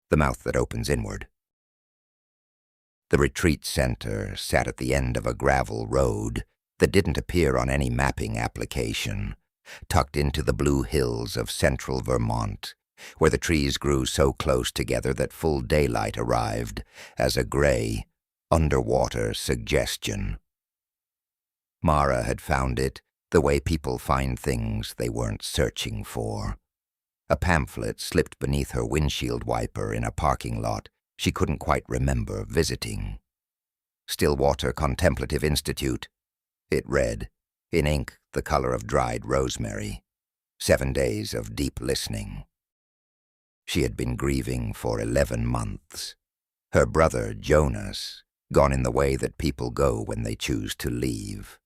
the mouth that opens inward. The retreat center sat at the end of a gravel road that didn't appear on any mapping application, tucked into the blue hills of central Vermont, where the trees grew so close together that full daylight arrived as a gray, underwater suggestion. Mara had found it the way people find things they weren't searching for. A pamphlet slipped beneath her windshield wiper in a parking lot she couldn't quite remember visiting. Stillwater Contemplative Institute, it read, in ink the color of dried rosemary, 7 days of deep listening. She had been grieving for 11 months. Her brother, Jonas, gone in the way that people go when they choose to leave.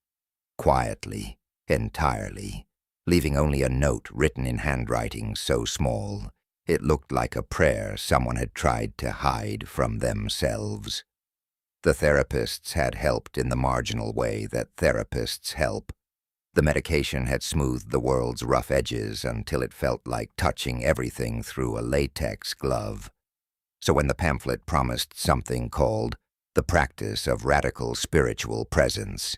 Quietly, entirely, leaving only a note written in handwriting so small it looked like a prayer someone had tried to hide from themselves. The therapists had helped in the marginal way that therapists help. The medication had smoothed the world's rough edges until it felt like touching everything through a latex glove. So when the pamphlet promised something called the practice of radical spiritual presence,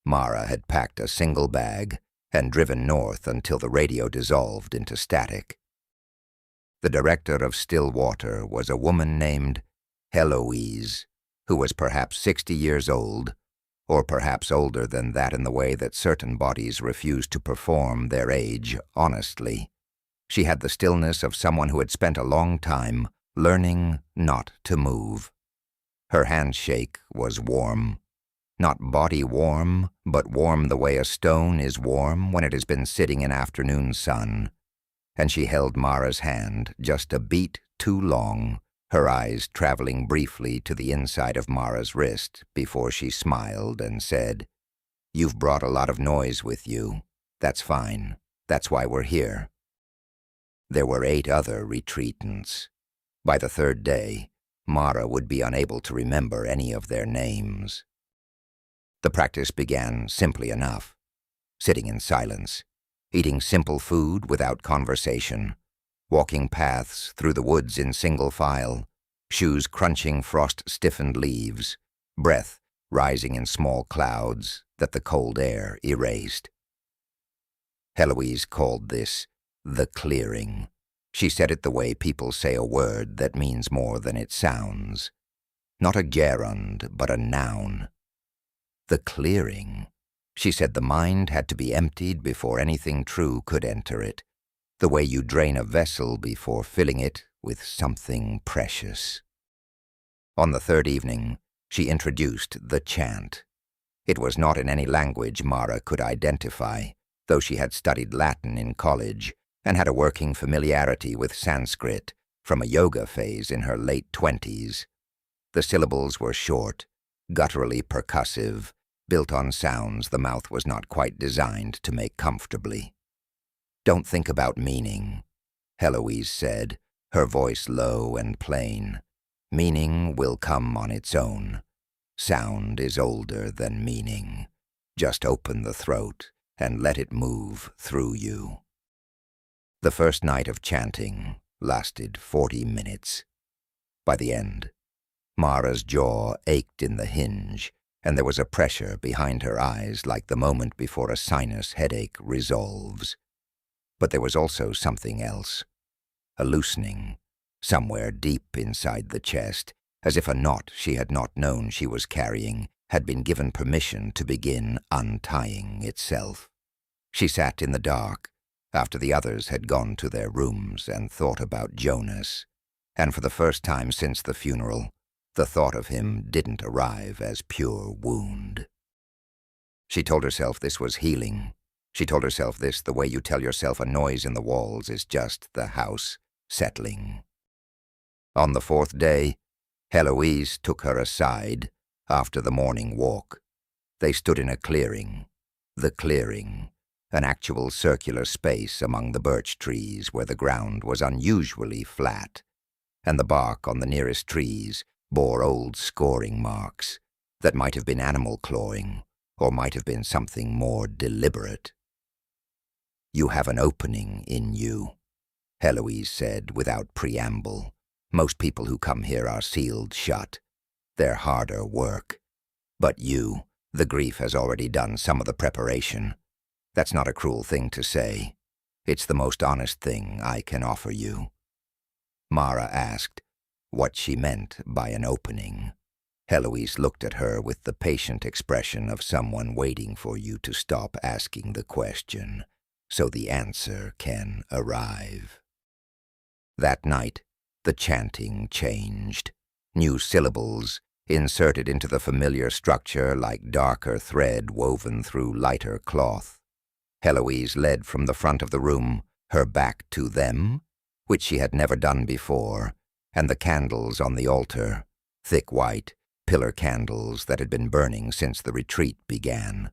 Mara had packed a single bag and driven north until the radio dissolved into static. The director of Stillwater was a woman named Heloise, who was perhaps 60 years old, or perhaps older than that in the way that certain bodies refuse to perform their age honestly. She had the stillness of someone who had spent a long time learning not to move. Her handshake was warm. Not body warm, but warm the way a stone is warm when it has been sitting in afternoon sun. And she held Mara's hand just a beat too long, her eyes traveling briefly to the inside of Mara's wrist before she smiled and said, "You've brought a lot of noise with you. That's fine. That's why we're here." There were 8 other retreatants. By the 3rd day, Mara would be unable to remember any of their names. The practice began simply enough, sitting in silence, eating simple food without conversation, walking paths through the woods in single file, shoes crunching frost-stiffened leaves, breath rising in small clouds that the cold air erased. Heloise called this the clearing. She said it the way people say a word that means more than it sounds. Not a gerund, but a noun. The clearing. She said the mind had to be emptied before anything true could enter it, the way you drain a vessel before filling it with something precious. On the 3rd evening, she introduced the chant. It was not in any language Mara could identify, though she had studied Latin in college and had a working familiarity with Sanskrit from a yoga phase in her late 20s. The syllables were short, gutturally percussive, built on sounds the mouth was not quite designed to make comfortably. "Don't think about meaning," Heloise said, her voice low and plain. "Meaning will come on its own. Sound is older than meaning. Just open the throat and let it move through you." The first night of chanting lasted 40 minutes. By the end, Mara's jaw ached in the hinge, and there was a pressure behind her eyes like the moment before a sinus headache resolves. But there was also something else, a loosening, somewhere deep inside the chest, as if a knot she had not known she was carrying had been given permission to begin untying itself. She sat in the dark, after the others had gone to their rooms, and thought about Jonas, and for the first time since the funeral, the thought of him didn't arrive as pure wound. She told herself this was healing. She told herself this the way you tell yourself a noise in the walls is just the house settling. On the 4th day, Heloise took her aside after the morning walk. They stood in a clearing, the clearing, an actual circular space among the birch trees where the ground was unusually flat, and the bark on the nearest trees bore old scoring marks that might have been animal clawing or might have been something more deliberate. "You have an opening in you," Heloise said without preamble, Most people who come here are sealed shut. They're harder work. But you, the grief has already done some of the preparation. That's not a cruel thing to say. It's the most honest thing I can offer you." Mara asked what she meant by an opening. Heloise looked at her with the patient expression of someone waiting for you to stop asking the question, so the answer can arrive. That night, the chanting changed. New syllables, inserted into the familiar structure like darker thread woven through lighter cloth. Heloise led from the front of the room, her back to them, which she had never done before, and the candles on the altar, thick white, pillar candles that had been burning since the retreat began,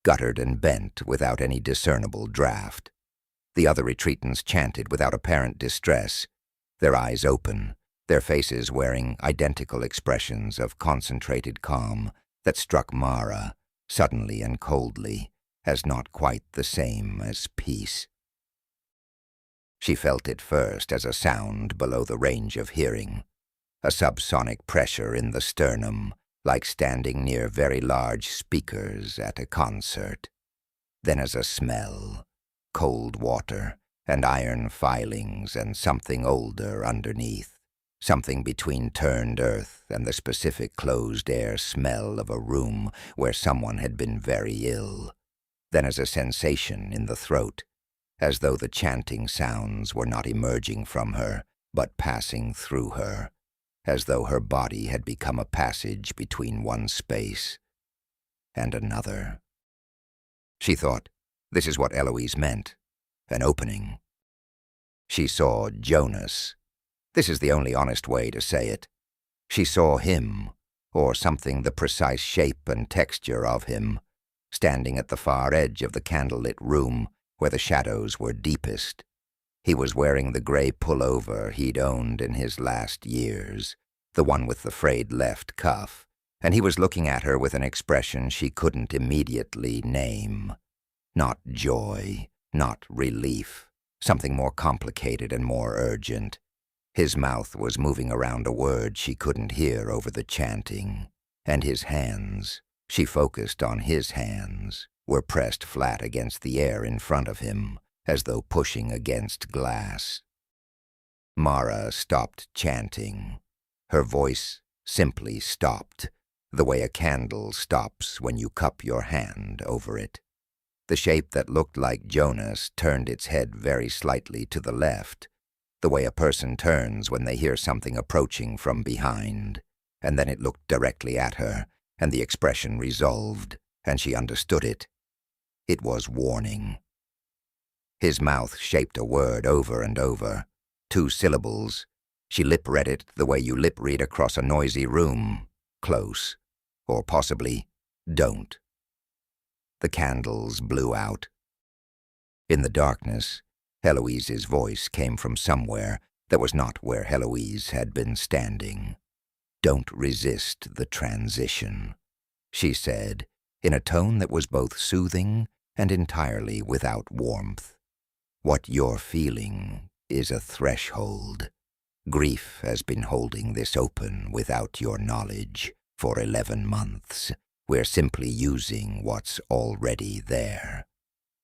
guttered and bent without any discernible draft. The other retreatants chanted without apparent distress, their eyes open, their faces wearing identical expressions of concentrated calm that struck Mara, suddenly and coldly, as not quite the same as peace. She felt it first as a sound below the range of hearing, a subsonic pressure in the sternum, like standing near very large speakers at a concert. Then as a smell, cold water and iron filings and something older underneath, something between turned earth and the specific closed-air smell of a room where someone had been very ill. Then as a sensation in the throat, as though the chanting sounds were not emerging from her, but passing through her, as though her body had become a passage between one space and another. She thought, this is what Heloise meant, an opening. She saw Jonas. This is the only honest way to say it. She saw him, or something the precise shape and texture of him, standing at the far edge of the candlelit room where the shadows were deepest. He was wearing the gray pullover he'd owned in his last years, the one with the frayed left cuff, and he was looking at her with an expression she couldn't immediately name. Not joy, not relief, something more complicated and more urgent. His mouth was moving around a word she couldn't hear over the chanting, and his hands, she focused on his hands, were pressed flat against the air in front of him, as though pushing against glass. Mara stopped chanting. Her voice simply stopped, the way a candle stops when you cup your hand over it. The shape that looked like Jonas turned its head very slightly to the left, the way a person turns when they hear something approaching from behind, and then it looked directly at her, and the expression resolved, and she understood it. It was warning. His mouth shaped a word over and over, 2 syllables. She lip-read it the way you lip-read across a noisy room, close, or possibly don't. The candles blew out. In the darkness, Heloise's voice came from somewhere that was not where Heloise had been standing. "Don't resist the transition," she said, in a tone that was both soothing and entirely without warmth. "What you're feeling is a threshold. Grief has been holding this open without your knowledge for 11 months. We're simply using what's already there."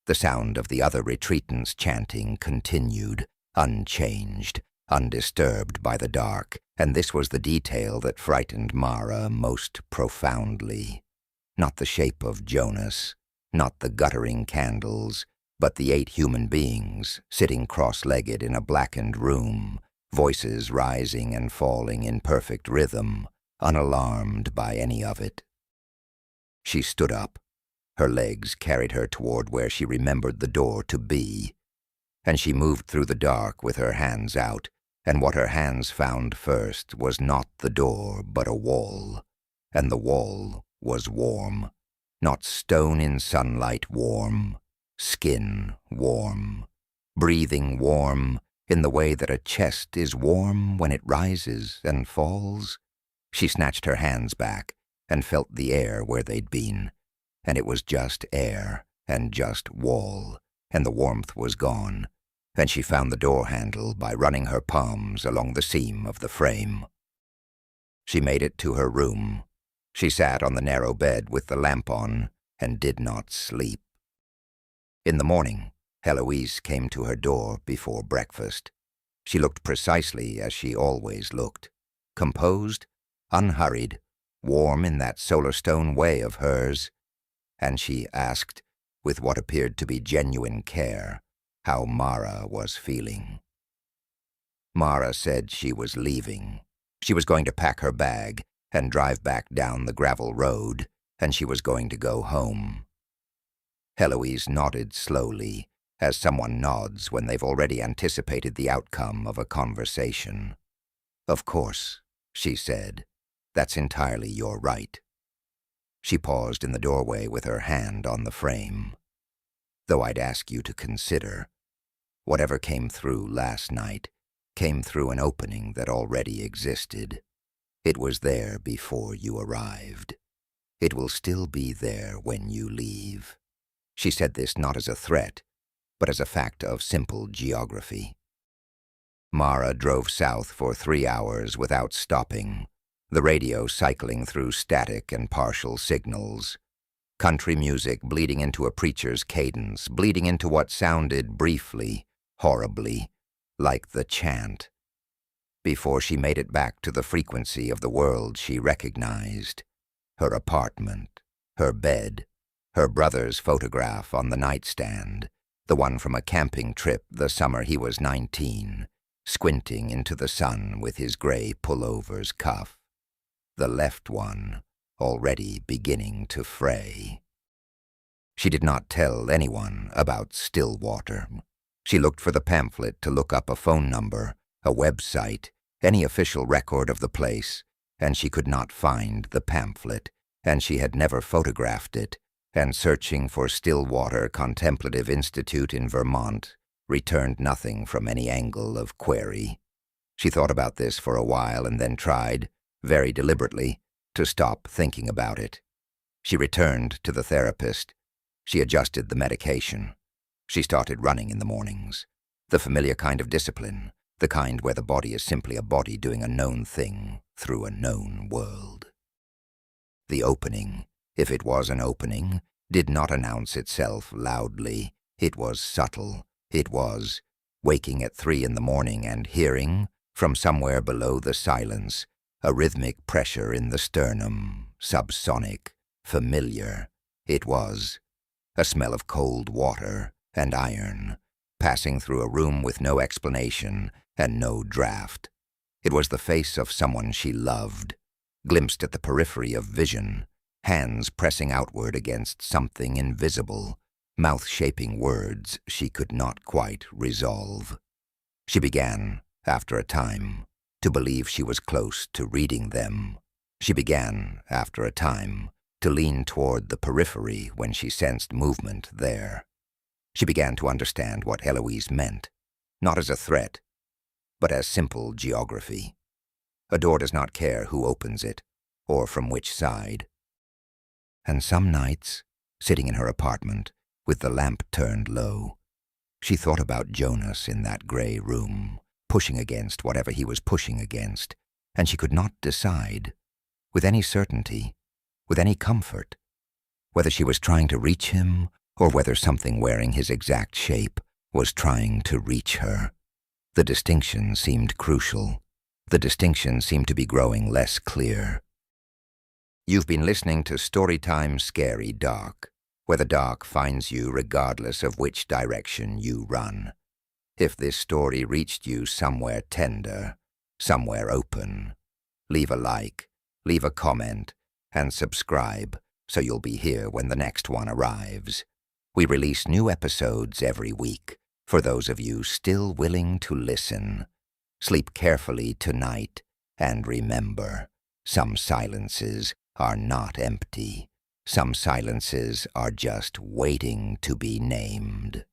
The sound of the other retreatants chanting continued, unchanged, undisturbed by the dark, and this was the detail that frightened Mara most profoundly. Not the shape of Jonas, not the guttering candles, but the 8 human beings sitting cross-legged in a blackened room, voices rising and falling in perfect rhythm, unalarmed by any of it. She stood up. Her legs carried her toward where she remembered the door to be, and she moved through the dark with her hands out, and what her hands found first was not the door but a wall, and the wall was warm, not stone in sunlight warm, skin warm, breathing warm in the way that a chest is warm when it rises and falls. She snatched her hands back and felt the air where they'd been, and it was just air and just wall, and the warmth was gone, and she found the door handle by running her palms along the seam of the frame. She made it to her room. She sat on the narrow bed with the lamp on and did not sleep. In the morning, Heloise came to her door before breakfast. She looked precisely as she always looked, composed, unhurried, warm in that solarstone way of hers, and she asked, with what appeared to be genuine care, how Mara was feeling. Mara said she was leaving. She was going to pack her bag and drive back down the gravel road, and she was going to go home. Heloise nodded slowly, as someone nods when they've already anticipated the outcome of a conversation. "Of course," she said. "That's entirely your right." She paused in the doorway with her hand on the frame. "Though I'd ask you to consider, whatever came through last night came through an opening that already existed. It was there before you arrived. It will still be there when you leave." She said this not as a threat, but as a fact of simple geography. Mara drove south for 3 hours without stopping, the radio cycling through static and partial signals. Country music bleeding into a preacher's cadence, bleeding into what sounded briefly, horribly, like the chant. Before she made it back to the frequency of the world she recognized, her apartment, her bed, her brother's photograph on the nightstand, the one from a camping trip the summer he was 19, squinting into the sun with his gray pullover's cuff. The left one, already beginning to fray. She did not tell anyone about Stillwater. She looked for the pamphlet to look up a phone number, a website, any official record of the place, and she could not find the pamphlet, and she had never photographed it, and searching for Stillwater Contemplative Institute in Vermont returned nothing from any angle of query. She thought about this for a while and then tried, very deliberately, to stop thinking about it. She returned to the therapist. She adjusted the medication. She started running in the mornings. The familiar kind of discipline, the kind where the body is simply a body doing a known thing through a known world. The opening, if it was an opening, did not announce itself loudly. It was subtle. It was waking at 3 in the morning and hearing, from somewhere below the silence, a rhythmic pressure in the sternum, subsonic, familiar. It was a smell of cold water and iron, passing through a room with no explanation and no draft. It was the face of someone she loved, glimpsed at the periphery of vision, hands pressing outward against something invisible, mouth shaping words she could not quite resolve. She began, after a time, to believe she was close to reading them. She began, after a time, to lean toward the periphery when she sensed movement there. She began to understand what Heloise meant, not as a threat, but as simple geography. A door does not care who opens it, or from which side. And some nights, sitting in her apartment, with the lamp turned low, she thought about Jonas in that gray room, pushing against whatever he was pushing against, and she could not decide, with any certainty, with any comfort, whether she was trying to reach him or whether something wearing his exact shape was trying to reach her. The distinction seemed crucial. The distinction seemed to be growing less clear. You've been listening to Storytime Scary Dark, where the dark finds you regardless of which direction you run. If this story reached you somewhere tender, somewhere open, leave a like, leave a comment, and subscribe so you'll be here when the next one arrives. We release new episodes every week for those of you still willing to listen. Sleep carefully tonight, and remember, some silences are not empty. Some silences are just waiting to be named.